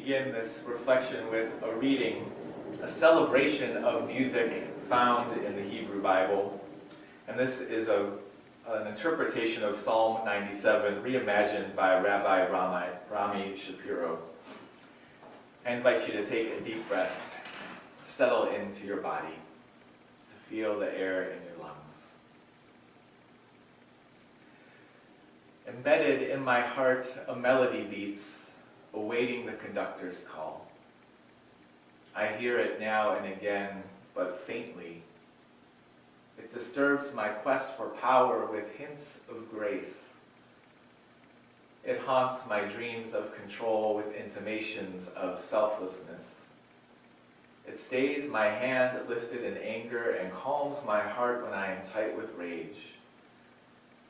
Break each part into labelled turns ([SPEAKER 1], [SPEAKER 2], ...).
[SPEAKER 1] begin this reflection with a reading, a celebration of music found in the Hebrew Bible. And this is an interpretation of Psalm 97, reimagined by Rabbi Rami Shapiro. I invite you to take a deep breath, to settle into your body, to feel the air in your lungs. Embedded in my heart, a melody beats, awaiting the conductor's call. I hear it now and again, but faintly. It disturbs my quest for power with hints of grace. It haunts my dreams of control with intimations of selflessness. It stays my hand lifted in anger and calms my heart when I am tight with rage.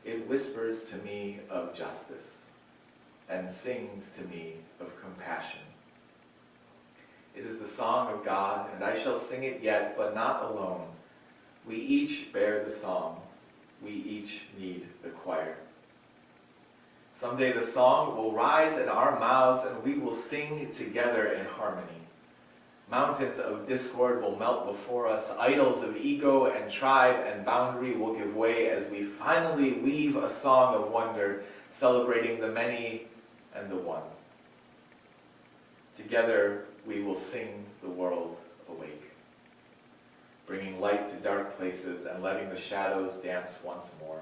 [SPEAKER 1] It whispers to me of justice and sings to me of compassion. It is the song of God, and I shall sing it yet, but not alone. We each bear the song. We each need the choir. Someday the song will rise in our mouths, and we will sing together in harmony. Mountains of discord will melt before us. Idols of ego and tribe and boundary will give way as we finally weave a song of wonder, celebrating the many and the one. Together we will sing the world awake, bringing light to dark places and letting the shadows dance once more.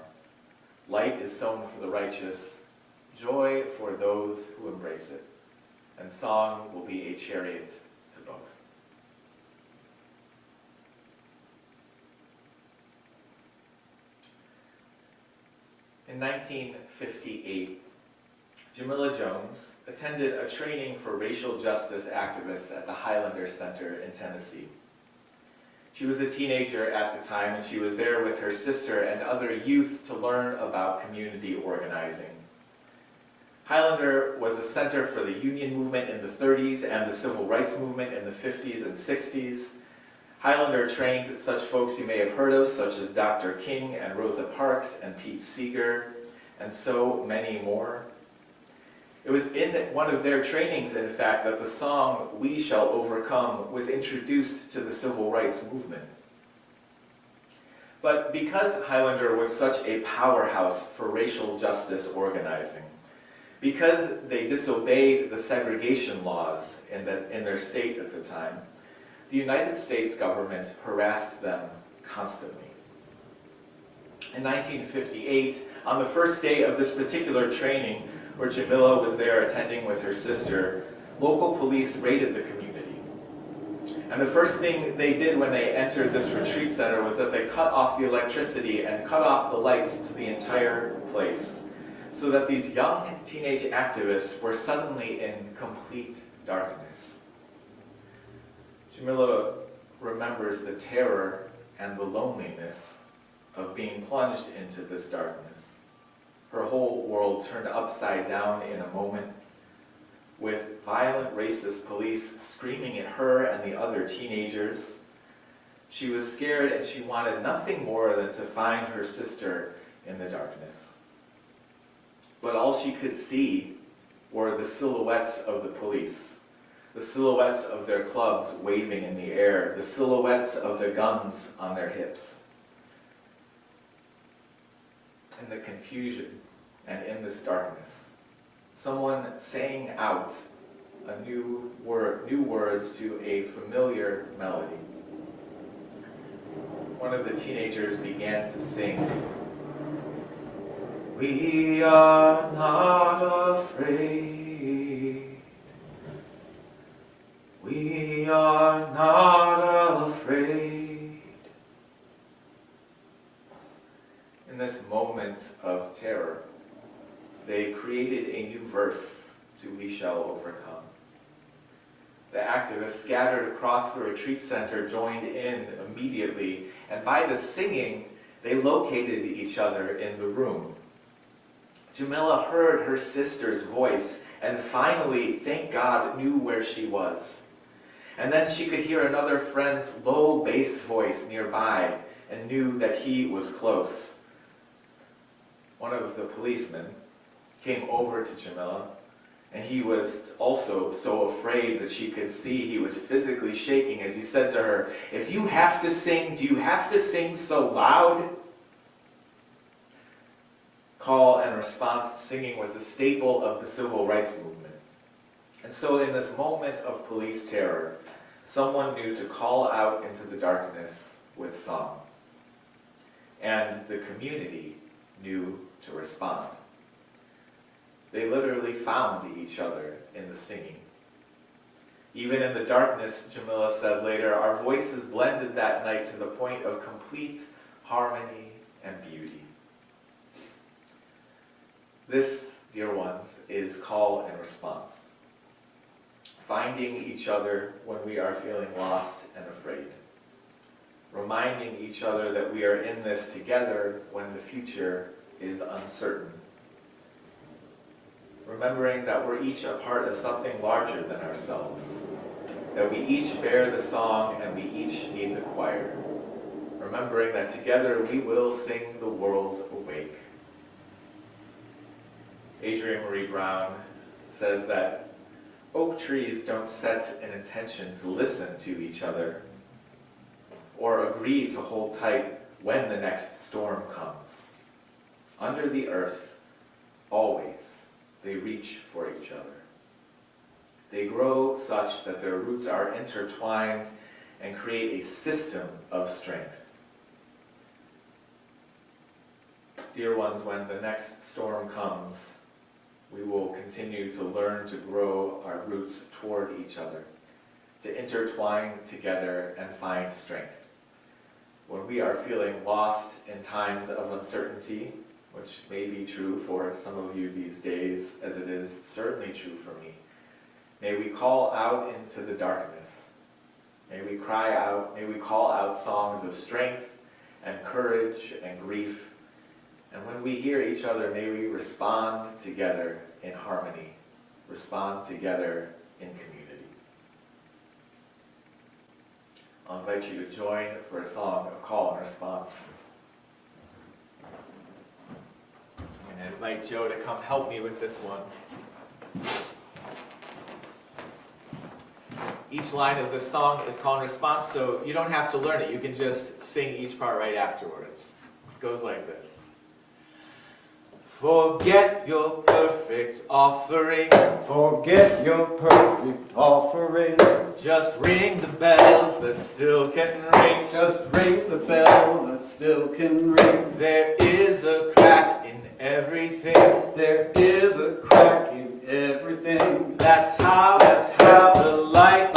[SPEAKER 1] Light is sown for the righteous, joy for those who embrace it, and song will be a chariot to both. In 1958, Jamila Jones attended a training for racial justice activists at the Highlander Center in Tennessee. She was a teenager at the time, and she was there with her sister and other youth to learn about community organizing. Highlander was a center for the union movement in the 30s and the civil rights movement in the 50s and 60s. Highlander trained such folks you may have heard of, such as Dr. King and Rosa Parks and Pete Seeger, and so many more. It was in one of their trainings, in fact, that the song "We Shall Overcome" was introduced to the civil rights movement. But because Highlander was such a powerhouse for racial justice organizing, because they disobeyed the segregation laws in their state at the time, the United States government harassed them constantly. In 1958, on the first day of this particular training, where Jamila was there attending with her sister, local police raided the community. And the first thing they did when they entered this retreat center was that they cut off the electricity and cut off the lights to the entire place, so that these young teenage activists were suddenly in complete darkness. Jamila remembers the terror and the loneliness of being plunged into this darkness. Her whole world turned upside down in a moment, with violent racist police screaming at her and the other teenagers. She was scared, and she wanted nothing more than to find her sister in the darkness. But all she could see were the silhouettes of the police, the silhouettes of their clubs waving in the air, the silhouettes of the guns on their hips. In the confusion and in this darkness, someone sang out new words to a familiar melody. One of the teenagers began to sing, "We are not afraid. We are not afraid." In this moment of terror, they created a new verse to "We Shall Overcome." The activists scattered across the retreat center joined in immediately, and by the singing, they located each other in the room. Jamila heard her sister's voice and finally, thank God, knew where she was. And then she could hear another friend's low bass voice nearby and knew that he was close. One of the policemen came over to Jamila And he was also so afraid that she could see he was physically shaking as he said to her, "If you have to sing, do you have to sing so loud?" Call and response singing was a staple of the civil rights movement. And so in this moment of police terror, someone knew to call out into the darkness with song. And the community knew to respond. They literally found each other in the singing. Even in the darkness, Jamila said later, our voices blended that night to the point of complete harmony and beauty. This, dear ones, is call and response. Finding each other when we are feeling lost and afraid. Reminding each other that we are in this together when the future is uncertain. Remembering that we're each a part of something larger than ourselves. That we each bear the song and we each need the choir. Remembering that together we will sing the world awake. Adrienne Marie Brown says that oak trees don't set an intention to listen to each other or agree to hold tight when the next storm comes. Under the earth, always, they reach for each other. They grow such that their roots are intertwined and create a system of strength. Dear ones, when the next storm comes, we will continue to learn to grow our roots toward each other, to intertwine together and find strength. When we are feeling lost in times of uncertainty, which may be true for some of you these days, as it is certainly true for me, may we call out into the darkness. May we cry out, may we call out songs of strength and courage and grief. And when we hear each other, may we respond together in harmony, respond together in community. I'll invite you to join for a song of call and response. And I invite Joe to come help me with this one. Each line of this song is call and response, so you don't have to learn it. You can just sing each part right afterwards. It goes like this. Forget your perfect offering.
[SPEAKER 2] Forget your perfect offering.
[SPEAKER 1] Just ring the bells that still can ring.
[SPEAKER 2] Just ring the bell that still can ring.
[SPEAKER 1] There is a crack in everything.
[SPEAKER 2] There is a crack in everything.
[SPEAKER 1] That's how the light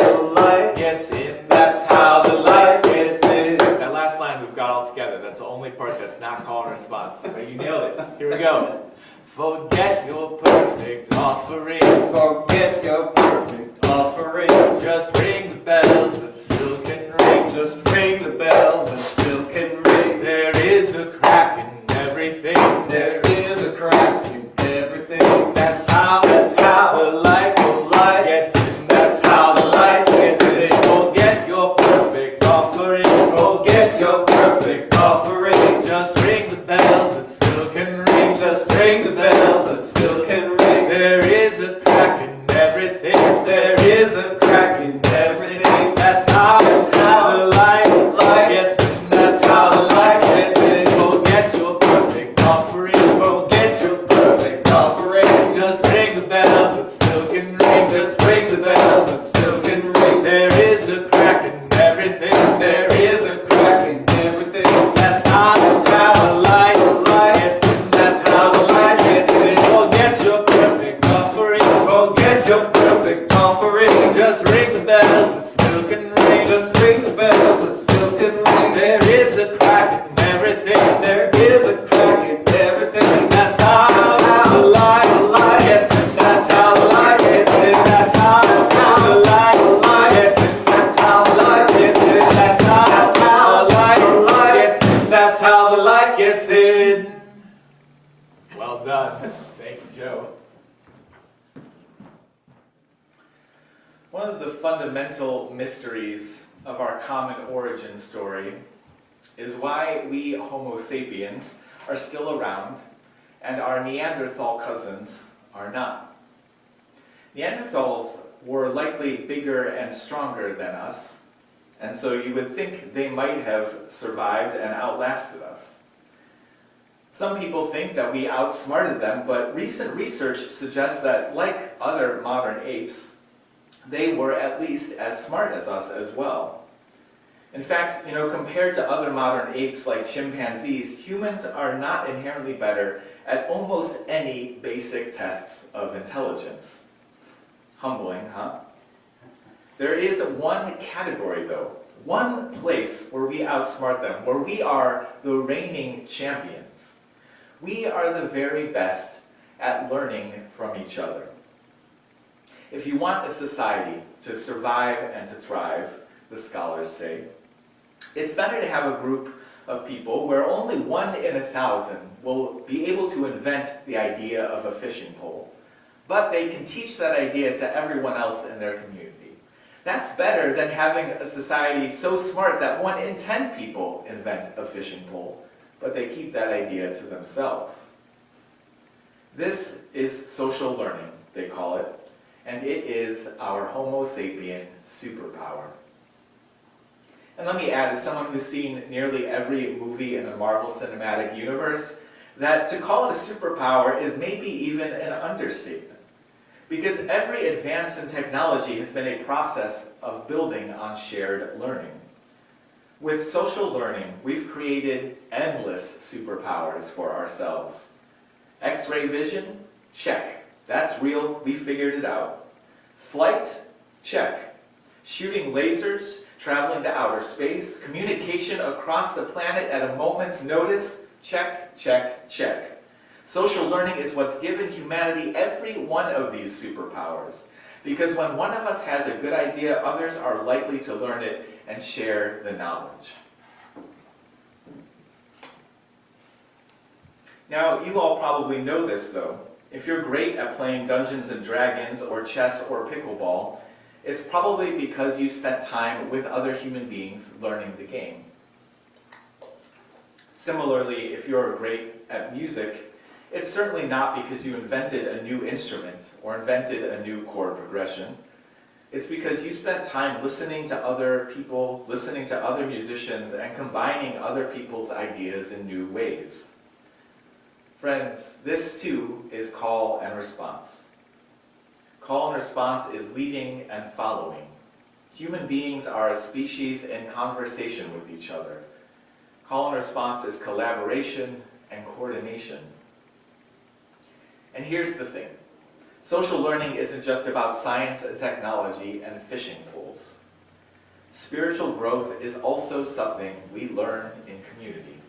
[SPEAKER 1] gets in.
[SPEAKER 2] That's how the light gets in.
[SPEAKER 1] That last line we've got all together. That's the only part that's not call and response. But you nailed it. Here we go. Forget your perfect offering.
[SPEAKER 2] Forget your perfect offering.
[SPEAKER 1] Just ring the bells that still can ring.
[SPEAKER 2] Just ring the bells that still can ring.
[SPEAKER 1] There is a crack in everything.
[SPEAKER 2] There is a crack in everything.
[SPEAKER 1] That's how the light gets in.
[SPEAKER 2] That's how the light gets in.
[SPEAKER 1] Forget your perfect offering.
[SPEAKER 2] Forget your perfect offering.
[SPEAKER 1] Just ring the bells that still can ring.
[SPEAKER 2] Just ring the bells that still can ring.
[SPEAKER 1] There is a crack in everything.
[SPEAKER 2] There is a crack in everything.
[SPEAKER 1] That's how the light gets in.
[SPEAKER 2] That's how the light gets in.
[SPEAKER 1] Forget your perfect offering.
[SPEAKER 2] Forget your perfect offering.
[SPEAKER 1] Just ring the bells that still can ring.
[SPEAKER 2] Just ring the bells that still can ring.
[SPEAKER 1] There is a crack in everything.
[SPEAKER 2] There is a crack in everything.
[SPEAKER 1] That's how the light gets in.
[SPEAKER 2] That's how the light gets in.
[SPEAKER 1] Forget your perfect offering.
[SPEAKER 2] Forget your perfect offering.
[SPEAKER 1] Just ring the bells that still can ring.
[SPEAKER 2] Just ring the bells that still can ring.
[SPEAKER 1] There is a crack in everything.
[SPEAKER 2] There is a crack in everything.
[SPEAKER 1] That's how the light gets in.
[SPEAKER 2] That's how the light gets in.
[SPEAKER 1] That's how the light gets in.
[SPEAKER 2] That's how the light gets in.
[SPEAKER 1] That's how the light gets in.
[SPEAKER 2] That's how the light gets in.
[SPEAKER 1] Well done. Thank you, Joe. One of the fundamental mysteries of our common origin story is why we Homo sapiens are still around and our Neanderthal cousins are not. Neanderthals were likely bigger and stronger than us, and so you would think they might have survived and outlasted us. Some people think that we outsmarted them, but recent research suggests that, like other modern apes, they were at least as smart as us as well. In fact, compared to other modern apes like chimpanzees, humans are not inherently better at almost any basic tests of intelligence. Humbling, huh? There is one category, though, one place where we outsmart them, where we are the reigning champions. We are the very best at learning from each other. If you want a society to survive and to thrive, the scholars say, it's better to have a group of people where only 1 in 1,000 will be able to invent the idea of a fishing pole, but they can teach that idea to everyone else in their community. That's better than having a society so smart that 1 in 10 people invent a fishing pole, but they keep that idea to themselves. This is social learning, they call it, and it is our Homo sapien superpower. And let me add, as someone who's seen nearly every movie in the Marvel Cinematic Universe, that to call it a superpower is maybe even an understatement. Because every advance in technology has been a process of building on shared learning. With social learning, we've created endless superpowers for ourselves. X-ray vision? Check. That's real, we figured it out. Flight? Check. Shooting lasers? Traveling to outer space? Communication across the planet at a moment's notice? Check, check, check. Social learning is what's given humanity every one of these superpowers. Because when one of us has a good idea, others are likely to learn it and share the knowledge. Now, you all probably know this, though. If you're great at playing Dungeons and Dragons or chess or pickleball, it's probably because you spent time with other human beings learning the game. Similarly, if you're great at music, it's certainly not because you invented a new instrument or invented a new chord progression. It's because you spent time listening to other people, listening to other musicians, and combining other people's ideas in new ways. Friends, this too is call and response. Call and response is leading and following. Human beings are a species in conversation with each other. Call and response is collaboration and coordination. And here's the thing. Social learning isn't just about science and technology and fishing poles. Spiritual growth is also something we learn in community.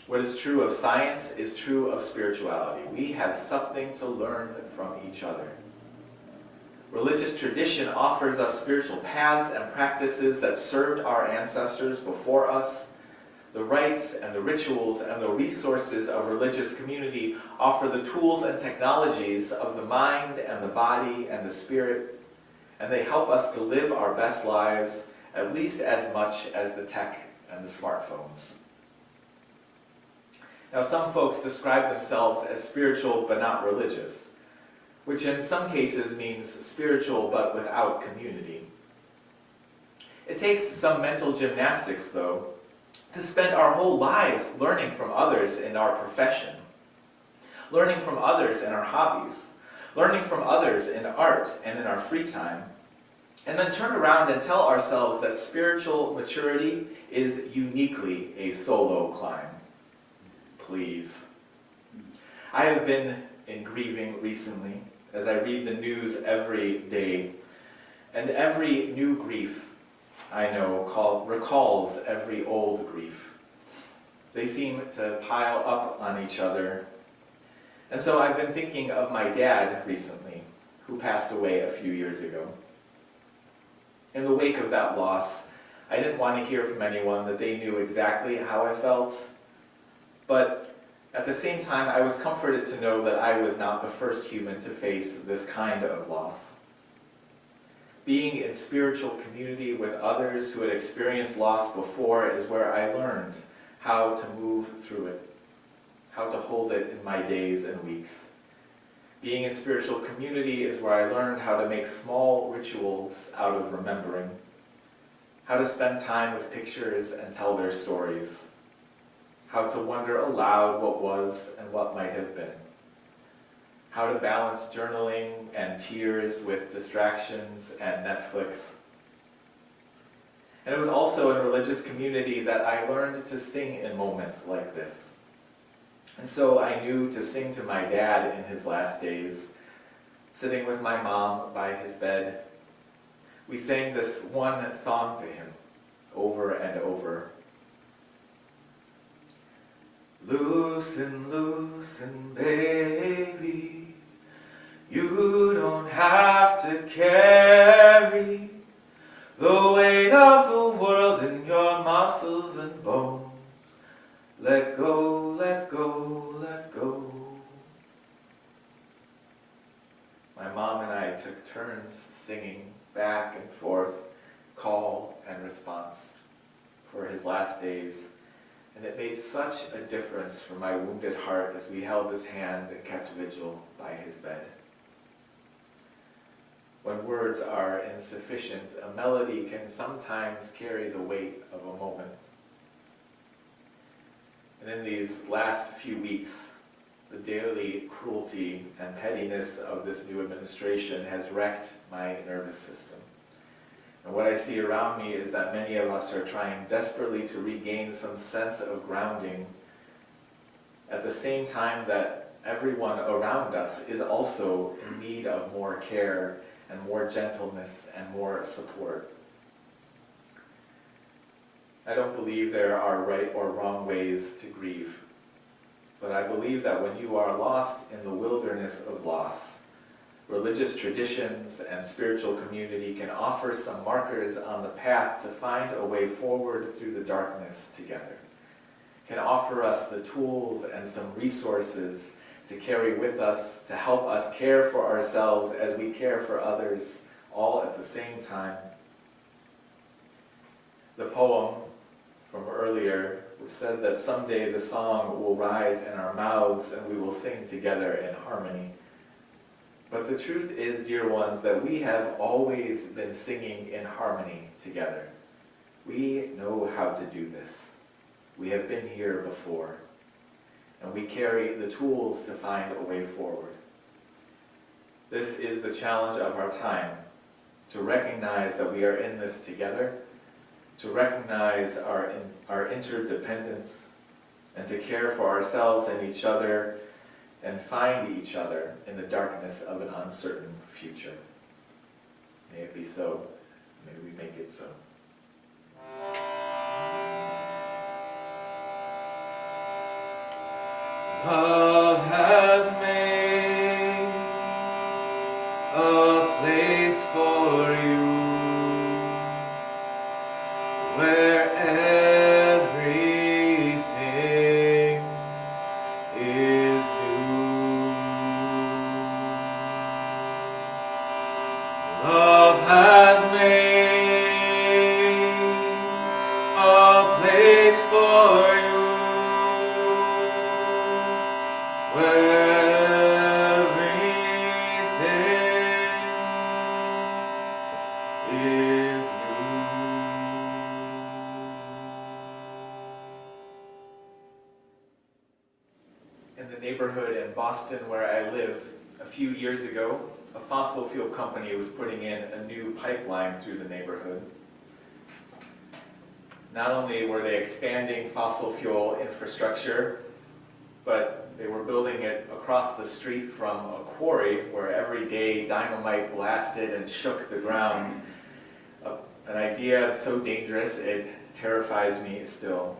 [SPEAKER 1] What is true of science is true of spirituality. We have something to learn from each other. Religious tradition offers us spiritual paths and practices that served our ancestors before us. The rites and the rituals and the resources of religious community offer the tools and technologies of the mind and the body and the spirit, and they help us to live our best lives at least as much as the tech and the smartphones. Now, some folks describe themselves as spiritual but not religious, which in some cases means spiritual but without community. It takes some mental gymnastics, though, to spend our whole lives learning from others in our profession, learning from others in our hobbies, learning from others in art and in our free time, and then turn around and tell ourselves that spiritual maturity is uniquely a solo climb. Please. I have been in grieving recently as I read the news every day, and every new grief I know recalls every old grief. They seem to pile up on each other. And so I've been thinking of my dad recently, who passed away a few years ago. In the wake of that loss, I didn't want to hear from anyone that they knew exactly how I felt, but at the same time, I was comforted to know that I was not the first human to face this kind of loss. Being in spiritual community with others who had experienced loss before is where I learned how to move through it, how to hold it in my days and weeks. Being in spiritual community is where I learned how to make small rituals out of remembering, how to spend time with pictures and tell their stories, how to wonder aloud what was and what might have been, how to balance journaling and tears with distractions and Netflix. And it was also in religious community that I learned to sing in moments like this. And so I knew to sing to my dad in his last days, sitting with my mom by his bed. We sang this one song to him over and over. Loosen, loosen, baby, you don't have to carry the weight of the world in your muscles and bones. Let go, let go, let go. My mom and I took turns singing back and forth, call and response for his last days. And it made such a difference for my wounded heart as we held his hand and kept vigil by his bed. When words are insufficient, a melody can sometimes carry the weight of a moment. And in these last few weeks, the daily cruelty and pettiness of this new administration has wrecked my nervous system. And what I see around me is that many of us are trying desperately to regain some sense of grounding at the same time that everyone around us is also in need of more care and more gentleness and more support. I don't believe there are right or wrong ways to grieve, but I believe that when you are lost in the wilderness of loss, religious traditions and spiritual community can offer some markers on the path to find a way forward through the darkness together, can offer us the tools and some resources to carry with us, to help us care for ourselves as we care for others, all at the same time. The poem from earlier said that someday the song will rise in our mouths and we will sing together in harmony. But the truth is, dear ones, that we have always been singing in harmony together. We know how to do this. We have been here before, and we carry the tools to find a way forward. This is the challenge of our time, to recognize that we are in this together, to recognize our interdependence, and to care for ourselves and each other, and find each other in the darkness of an uncertain future. May it be so. May we make it so. Love has made a place for you where everything is new. Love has made a place for you where everything is new. In the neighborhood in Boston where I live, a few years ago, a fossil fuel company was putting in a new pipeline through the neighborhood. Not only were they expanding fossil fuel infrastructure, but they were building it across the street from a quarry where every day dynamite blasted and shook the ground. An idea so dangerous it terrifies me still.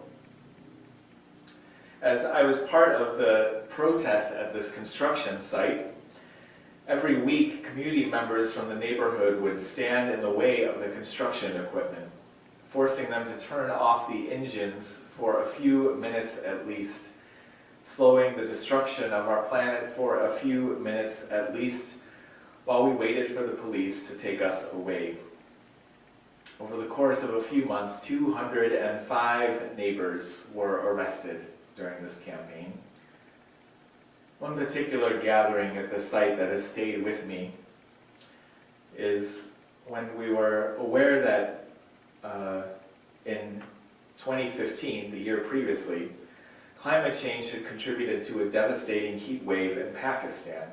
[SPEAKER 1] As I was part of the protests at this construction site, every week community members from the neighborhood would stand in the way of the construction equipment, forcing them to turn off the engines for a few minutes at least, slowing the destruction of our planet for a few minutes at least, while we waited for the police to take us away. Over the course of a few months, 205 neighbors were arrested during this campaign. One particular gathering at the site that has stayed with me is when we were aware that in 2015, the year previously, climate change had contributed to a devastating heat wave in Pakistan.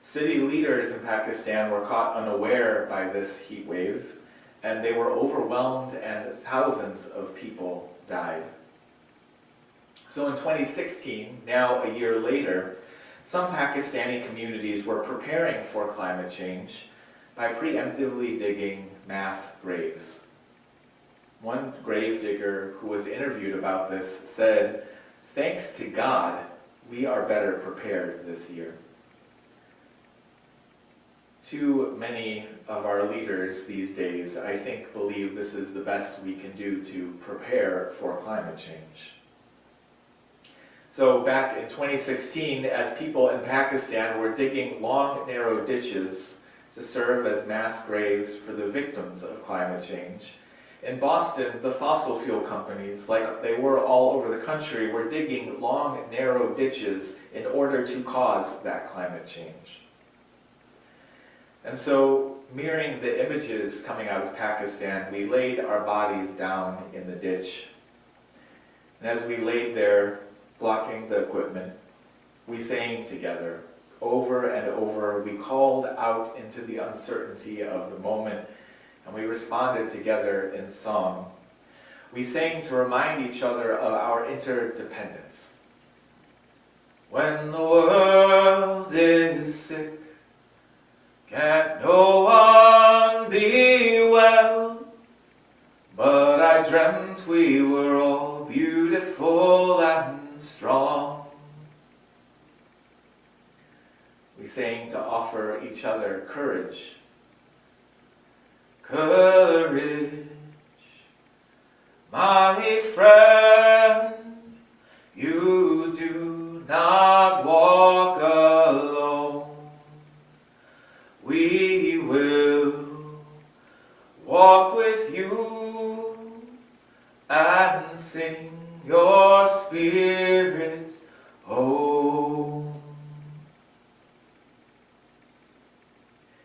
[SPEAKER 1] City leaders in Pakistan were caught unaware by this heat wave, and they were overwhelmed and thousands of people died. So in 2016, now a year later, some Pakistani communities were preparing for climate change by preemptively digging mass graves. One grave digger who was interviewed about this said, "Thanks to God, we are better prepared this year." Too many of our leaders these days, I think, believe this is the best we can do to prepare for climate change. So back in 2016, as people in Pakistan were digging long, narrow ditches to serve as mass graves for the victims of climate change, in Boston, the fossil fuel companies, like they were all over the country, were digging long, narrow ditches in order to cause that climate change. And so, mirroring the images coming out of Pakistan, we laid our bodies down in the ditch. And as we laid there, blocking the equipment, we sang together. Over and over, we called out into the uncertainty of the moment, and we responded together in song. We sang to remind each other of our interdependence. When the world is sick, can't no one be well, but I dreamt we were all beautiful and strong. We sang to offer each other courage. Courage, my friend, you do not walk alone. We will walk with you and sing your spirit home.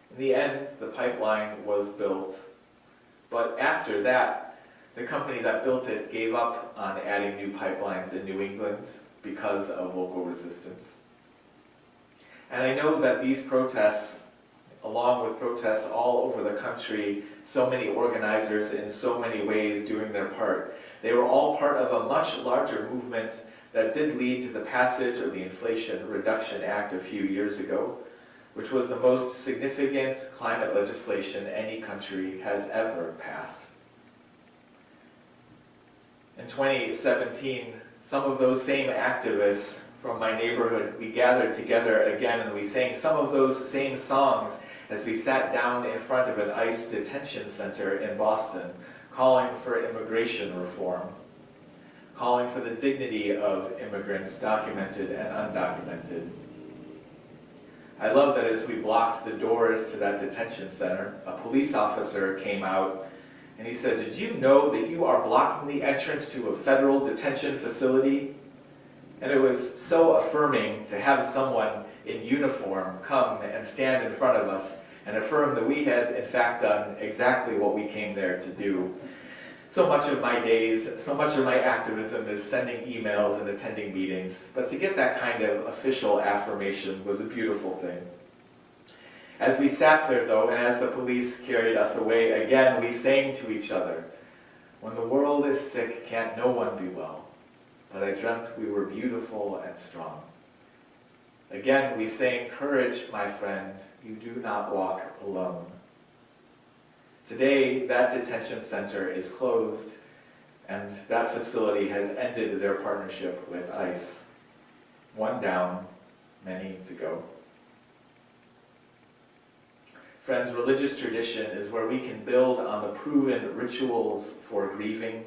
[SPEAKER 1] In the end, the pipeline was built, but after that, the company that built it gave up on adding new pipelines in New England because of local resistance. And I know that these protests, along with protests all over the country, so many organizers in so many ways doing their part, they were all part of a much larger movement that did lead to the passage of the Inflation Reduction Act a few years ago, which was the most significant climate legislation any country has ever passed. In 2017, some of those same activists from my neighborhood, we gathered together again and we sang some of those same songs as we sat down in front of an ICE detention center in Boston, calling for immigration reform, calling for the dignity of immigrants, documented and undocumented. I love that as we blocked the doors to that detention center, a police officer came out and he said, "Did you know that you are blocking the entrance to a federal detention facility?" And it was so affirming to have someone in uniform come and stand in front of us and affirm that we had in fact done exactly what we came there to do. So much of my days, so much of my activism is sending emails and attending meetings, but to get that kind of official affirmation was a beautiful thing. As we sat there though, and as the police carried us away again, we sang to each other, "When the world is sick, can't no one be well, but I dreamt we were beautiful and strong." Again, we sang, "Courage, my friend, you do not walk alone." Today, that detention center is closed, and that facility has ended their partnership with ICE. One down, many to go. Friends, religious tradition is where we can build on the proven rituals for grieving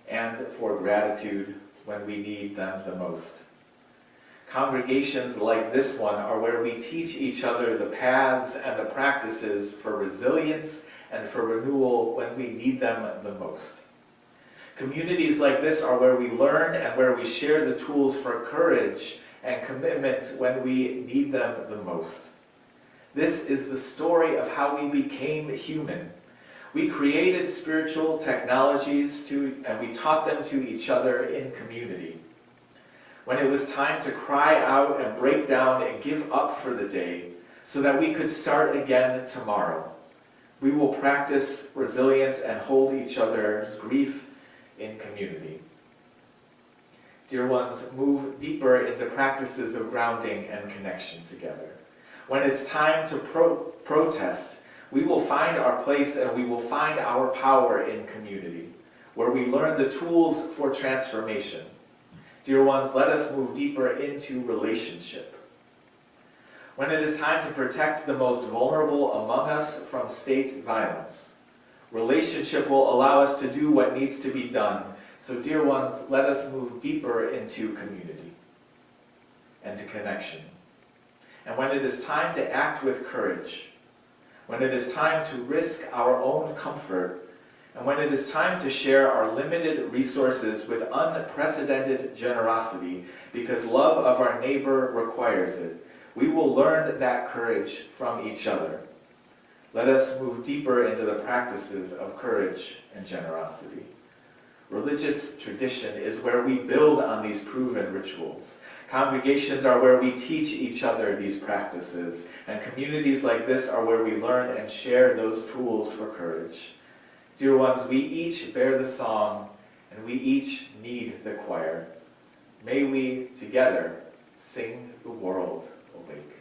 [SPEAKER 1] and for gratitude when we need them the most. Congregations like this one are where we teach each other the paths and the practices for resilience and for renewal when we need them the most. Communities like this are where we learn and where we share the tools for courage and commitment when we need them the most. This is the story of how we became human. We created spiritual technologies and we taught them to each other in community. When it was time to cry out and break down and give up for the day so that we could start again tomorrow, we will practice resilience and hold each other's grief in community. Dear ones, move deeper into practices of grounding and connection together. When it's time to protest, we will find our place and we will find our power in community, where we learn the tools for transformation. Dear ones, let us move deeper into relationship. When it is time to protect the most vulnerable among us from state violence, relationship will allow us to do what needs to be done. So dear ones, let us move deeper into community and to connection. And when it is time to act with courage, when it is time to risk our own comfort, and when it is time to share our limited resources with unprecedented generosity because love of our neighbor requires it, we will learn that courage from each other. Let us move deeper into the practices of courage and generosity. Religious tradition is where we build on these proven rituals. Congregations are where we teach each other these practices, and communities like this are where we learn and share those tools for courage. Dear ones, we each bear the song, and we each need the choir. May we together sing the world awake.